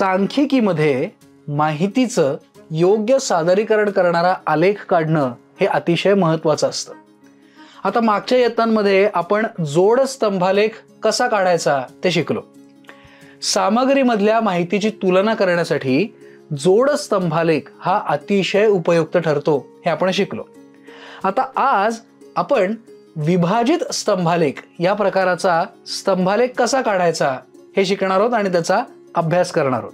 सांख्यिकीमध्ये माहितीचं योग्य सादरीकरण करणारा आलेख काढणं हे अतिशय महत्त्वाचं असतं. आता मागच्या इयत्तांमध्ये आपण जोड स्तंभालेख कसा काढायचा ते शिकलो. सामग्रीमधल्या माहितीची तुलना करण्यासाठी जोड स्तंभालेख हा अतिशय उपयुक्त ठरतो हे आपण शिकलो. आता आज आपण विभाजित स्तंभालेख या प्रकाराचा स्तंभालेख कसा काढायचा हे शिकणार आहोत आणि त्याचा अभ्यास करणार आहोत.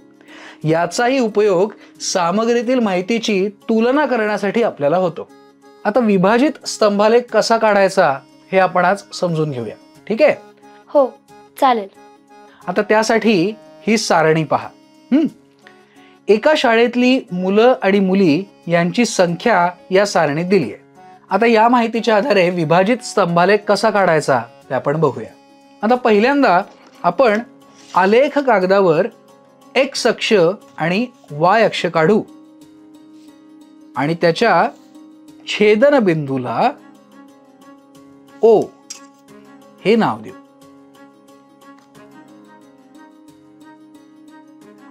याचाही उपयोग सामग्रीतील माहितीची तुलना करण्यासाठी आपल्याला होतो. आता विभाजित स्तंभालेख कसा काढायचा हे आपण आज समजून घेऊया. ठीक आहे? हो, चालेल. आता त्यासाठी ही सारणी पहा. एका शाळेतली मुलं आणि मुली यांची संख्या या सारणीत दिली आहे. आता या माहितीच्या आधारे विभाजित स्तंभालेख कसा काढायचा ते आपण बघूया. आता पहिल्यांदा आपण आलेख कागदावर एक्स अक्ष आणि वाय अक्ष काढू आणि त्याच्या छेदनबिंदूला ओ हे नाव देऊ.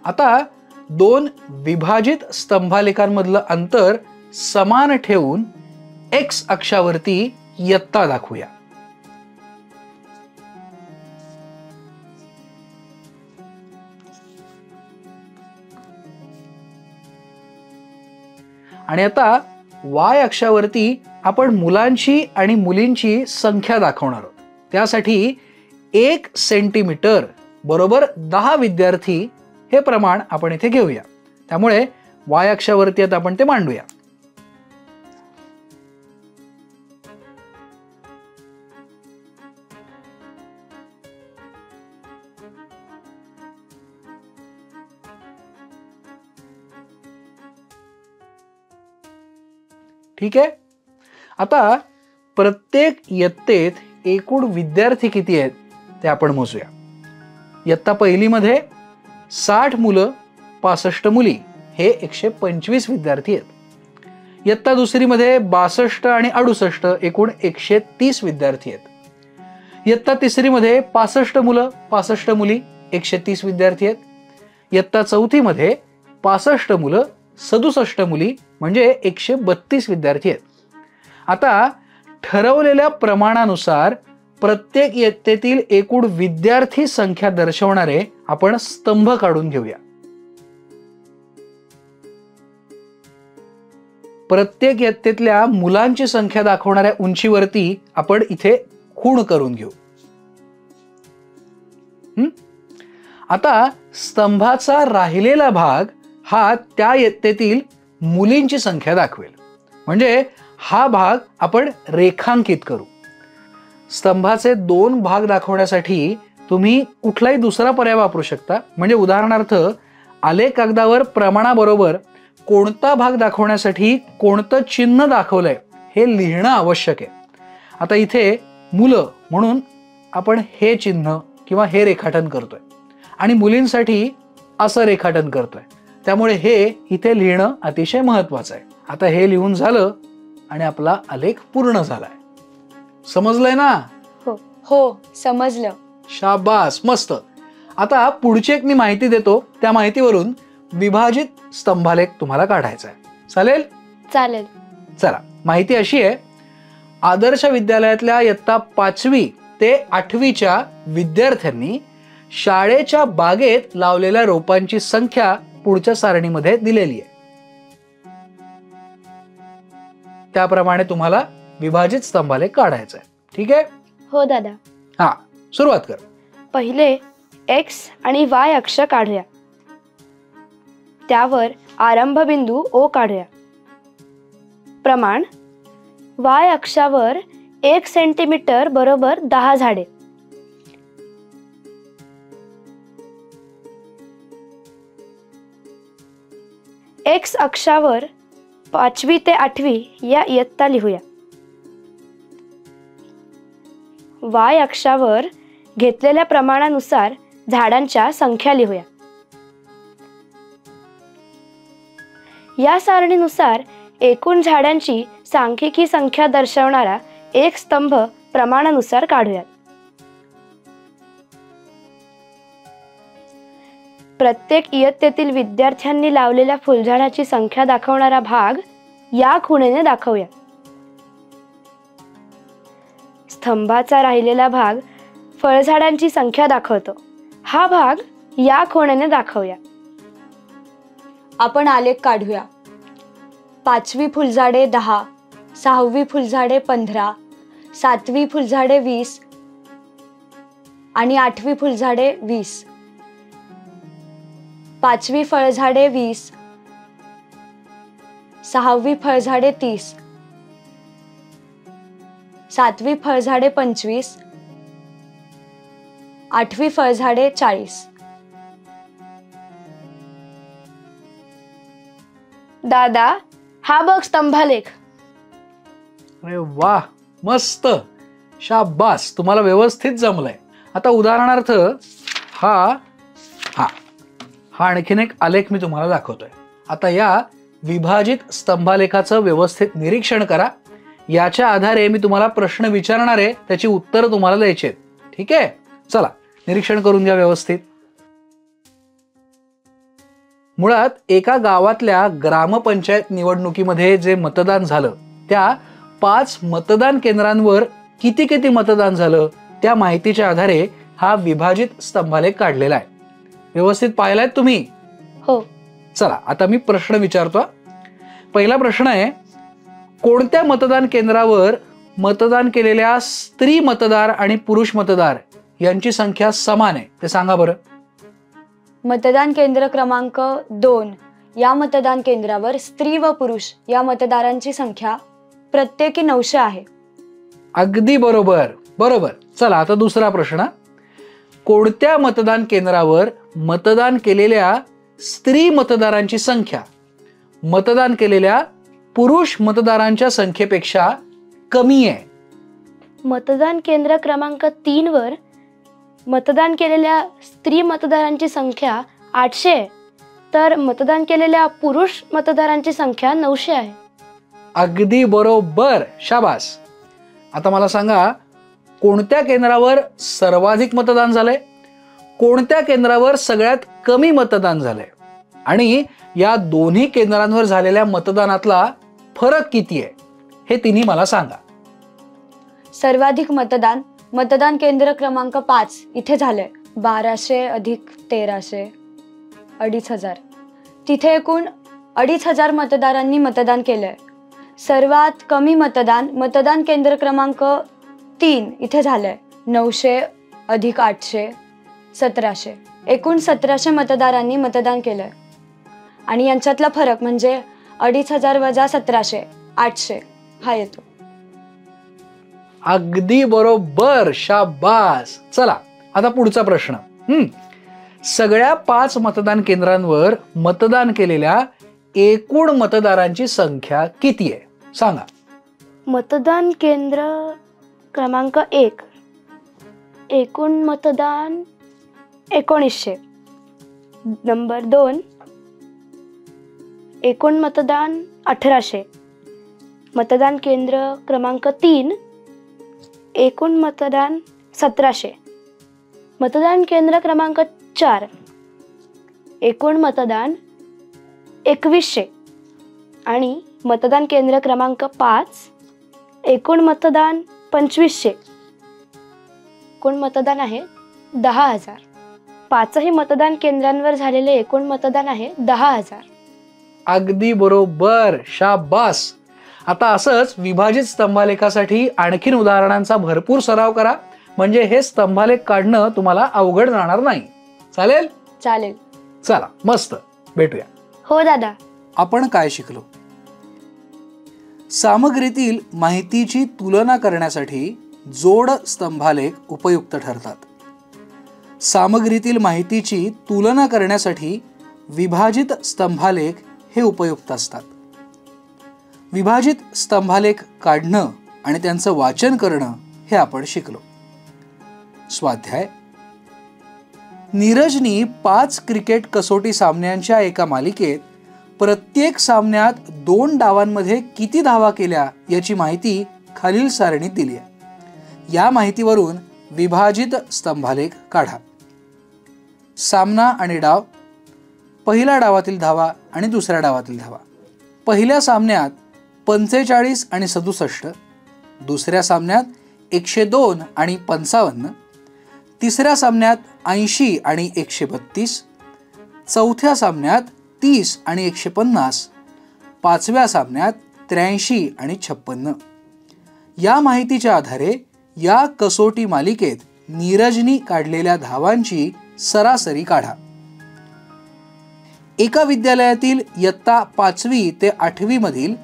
आता दोन विभाजित स्तंभालेखांमधलं अंतर समान ठेवून एक्स अक्षावरती इयत्ता दाखवूया. आणि आता वाय अक्षावरती आपण मुलांची आणि मुलींची संख्या दाखवणार आहोत. त्यासाठी 1 सेंटीमीटर बरोबर 10 विद्यार्थी हे प्रमाण आपण इथे घेऊया. त्यामुळे वाय अक्षावरती आता आपण ते मांडूया. ठीक आहे. आता प्रत्येक इयत्तेत एकूण विद्यार्थी किती आहेत ते आपण मोजूया. इयत्ता पहिलीमध्ये 60 मुलं 65 मुली हे 125 विद्यार्थी आहेत. इयत्ता दुसरीमध्ये 62 आणि 68 एकूण 130 विद्यार्थी आहेत. इयत्ता तिसरीमध्ये 65 मुलं 65 मुली 130 विद्यार्थी आहेत. इयत्ता चौथीमध्ये 65 मुलं 67 मुली म्हणजे 132 विद्यार्थी आहेत. आता ठरवलेल्या प्रमाणानुसार प्रत्येक इयत्तेतील एकूण विद्यार्थी संख्या दर्शवणारे आपण स्तंभ काढून घेऊया. प्रत्येक इयत्तेतल्या मुलांची संख्या दाखवणाऱ्या उंचीवरती आपण इथे खूण करून घेऊ. आता स्तंभाचा राहिलेला भाग हा त्या इयत्तेतील मुलींची संख्या दाखवेल. म्हणजे हा भाग आपण रेखांकित करू. स्तंभाचे 2 भाग दाखवण्यासाठी तुम्ही कुठलाही दुसरा पर्याय वापरू शकता. म्हणजे उदाहरणार्थ आलेख कागदावर प्रमाणाबरोबर कोणता भाग दाखवण्यासाठी कोणतं चिन्ह दाखवलंय हे लिहिणं आवश्यक आहे. आता इथे मुलं म्हणून आपण हे चिन्ह किंवा हे रेखाटन करतोय आणि मुलींसाठी असं रेखाटन करतोय. त्यामुळे हे इथे लिहिणं अतिशय महत्वाचं आहे. आता हे लिहून झालं आणि आपला आलेख पूर्ण झालाय. समजलंय ना? हो, समजलं. शाबास, मस्त. आता पुढची एक मी माहिती देतो. त्या माहितीवरून विभाजित स्तंभालेख तुम्हाला काढायचा आहे. चालेल? चालेल. चला, माहिती अशी आहे. आदर्श विद्यालयातल्या इयत्ता 5वी ते 8वीच्या विद्यार्थ्यांनी शाळेच्या बागेत लावलेल्या रोपांची संख्या पुढच्या सारणीमध्ये दिलेली आहे. त्याप्रमाणे तुम्हाला विभाजित स्तंभालेख काढायचा आहे. ठीक आहे? हो दादा. हा, सुरुवात कर. पहिले एक्स आणि वाय अक्ष काढूया. त्यावर आरंभ बिंदू ओ काढूया. प्रमाण वाय अक्षावर 1 सेंटीमीटर बरोबर 10 झाडे. एक्स अक्षावर 5वी ते 8वी या इयत्ता लिहूया. वाय अक्षावर घेतलेल्या प्रमाणानुसार झाडांच्या संख्या लिहूया. या सारणीनुसार एकूण झाडांची सांख्यिकी संख्या दर्शवणारा एक स्तंभ प्रमाणानुसार काढूयात. प्रत्येक इयत्तेतील विद्यार्थ्यांनी लावलेल्या फुलझाडाची संख्या दाखवणारा भाग या खुणेने दाखवूया. स्तंभाचा राहिलेला भाग फळझाडांची संख्या दाखवतो. हा भाग या खुणेने दाखवूया. आपण आलेख काढूया. 5वी फुलझाडे 10, 6वी फुलझाडे 15, 7वी फुलझाडे 20 आणि 8वी फुलझाडे 20. 5वी फळझाडे 20, 6वी फळझाडे 30, 7वी फळझाडे 25, 8वी फळझाडे 40. दादा, हा बघ स्तंभालेख. अरे वा, मस्त, शाबास, तुम्हाला व्यवस्थित जमलंय. आता उदाहरणार्थ हा हा हा आणखीन एक आलेख मी तुम्हाला दाखवतोय. आता या विभाजित स्तंभालेखाचं व्यवस्थित निरीक्षण करा. याच्या आधारे मी तुम्हाला प्रश्न विचारणार आहे, त्याची उत्तरं तुम्हाला द्यायची आहेत. ठीक आहे, चला निरीक्षण करून घ्या व्यवस्थित. मुळात एका गावातल्या ग्रामपंचायत निवडणुकीमध्ये जे मतदान झालं त्या 5 मतदान केंद्रांवर किती किती मतदान झालं त्या माहितीच्या आधारे हा विभाजित स्तंभालेख काढलेला आहे. व्यवस्थित पाहिलाय तुम्ही? हो. चला आता मी प्रश्न विचारतो. पहिला प्रश्न आहे, कोणत्या मतदान केंद्रावर मतदान केलेल्या स्त्री मतदार आणि पुरुष मतदार यांची संख्या समान आहे ते सांगा बरं. मतदान केंद्र क्रमांक 2 या मतदान केंद्रावर स्त्री व पुरुष या मतदारांची संख्या प्रत्येकी 900 आहे. अगदी बरोबर, बरोबर. चला आता दुसरा प्रश्न, कोणत्या मतदान केंद्रावर मतदान केलेल्या स्त्री मतदारांची संख्या मतदान केलेल्या पुरुष मतदारांच्या संख्येपेक्षा कमी आहे? मतदान केंद्र क्रमांक 3 वर मतदान केलेल्या स्त्री मतदारांची संख्या 800 आहे, तर मतदान केलेल्या पुरुष मतदारांची संख्या 900 आहे. अगदी बरोबर, शाबास. आता मला सांगा, कोणत्या केंद्रावर सर्वाधिक मतदान झालंय, कोणत्या केंद्रावर सगळ्यात कमी मतदान झालंय आणि या दोन्ही केंद्रांवर झालेल्या मतदानातला फरक किती आहे हे तिन्ही मला सांगा. सर्वाधिक मतदान मतदान केंद्र क्रमांक 5 इथे झालंय. 1200 अधिक 1300 2500. तिथे एकूण 2500 मतदारांनी मतदान केलंय. सर्वात कमी मतदान मतदान केंद्र क्रमांक 3 इथे झालंय. 900 अधिक 800 1700. एकूण 1700 मतदारांनी मतदान केलंय आणि यांच्यातला फरक म्हणजे 2500 वजा 1700 800 हा येतो. अगदी बरोबर, शाबास. चला आता पुढचा प्रश्न. सगळ्या 5 मतदान केंद्रांवर मतदान केलेल्या एकूण मतदारांची संख्या किती आहे सांगा. मतदान केंद्र क्रमांक 1 एकूण मतदान 1900. नंबर 2 एकूण मतदान 1800. मतदान केंद्र क्रमांक 3 एकूण मतदान 1700. मतदान केंद्र क्रमांक 4 एकूण मतदान 2100 आणि मतदान केंद्र क्रमांक 5 एकूण मतदान 2500. एकूण मतदान आहे 10,000. 5ही मतदान केंद्रांवर झालेले एकूण मतदान आहे 10,000. अगदी बरोबर, शाबास. आता असंच विभाजित स्तंभालेखासाठी आणखीन उदाहरणांचा भरपूर सराव करा, म्हणजे हे स्तंभालेख काढणं तुम्हाला अवघड जाणार नाही. चालेल? चालेल. चला मस्त, भेटूया. हो दादा. आपण काय शिकलो? सामग्रीतील माहितीची तुलना करण्यासाठी जोड स्तंभालेख उपयुक्त ठरतात. सामग्रीतील माहितीची तुलना करण्यासाठी विभाजित स्तंभालेख हे उपयुक्त असतात. विभाजित स्तंभालेख काढणं आणि त्यांचं वाचन करणं हे आपण शिकलो. स्वाध्याय. नीरजनी 5 क्रिकेट कसोटी सामन्यांच्या एका मालिकेत प्रत्येक सामन्यात 2 डावांमध्ये किती धावा केल्या याची माहिती खालील सारणीत दिली आहे. या माहितीवरून विभाजित स्तंभालेख काढा. सामना आणि डाव पहिल्या डावातील धावा आणि दुसऱ्या डावातील धावा. पहिल्या सामन्यात 45 आणि 67, दुसऱ्या सामन्यात 102 आणि 55, तिसऱ्या सामन्यात 80 आणि 132, चौथ्या सामन्यात 30 आणि 150, पाचव्या सामन्यात 83 आणि 56. या माहितीच्या आधारे या कसोटी मालिकेत नीरजनी काढलेल्या धावांची सरासरी काढा. एका विद्यालयातील इयत्ता 5वी ते 8वी मधील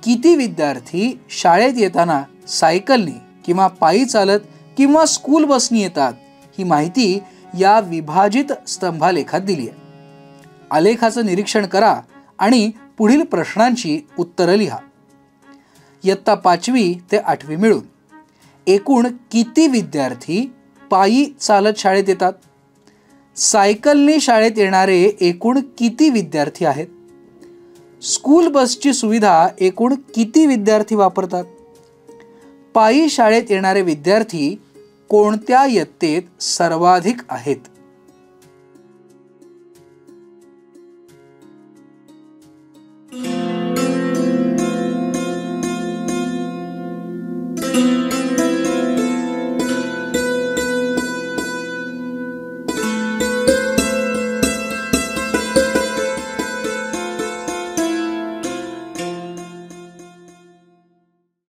किती विद्यार्थी शाळेत येताना सायकलनी किंवा पायी चालत किंवा स्कूल बसनी येतात ही माहिती या विभाजित स्तंभालेखात दिली आहे. आलेखाचं निरीक्षण करा आणि पुढील प्रश्नांची उत्तरं लिहा. इयत्ता 5वी ते 8वी मिळून एकूण किती विद्यार्थी पायी चालत शाळेत येतात? सायकलने शाळेत येणारे एकूण किती विद्यार्थी आहेत? स्कूल बसची सुविधा एकूण किती विद्यार्थी वापरतात? पायी शाळेत येणारे विद्यार्थी कोणत्या इयत्तेत सर्वाधिक आहेत?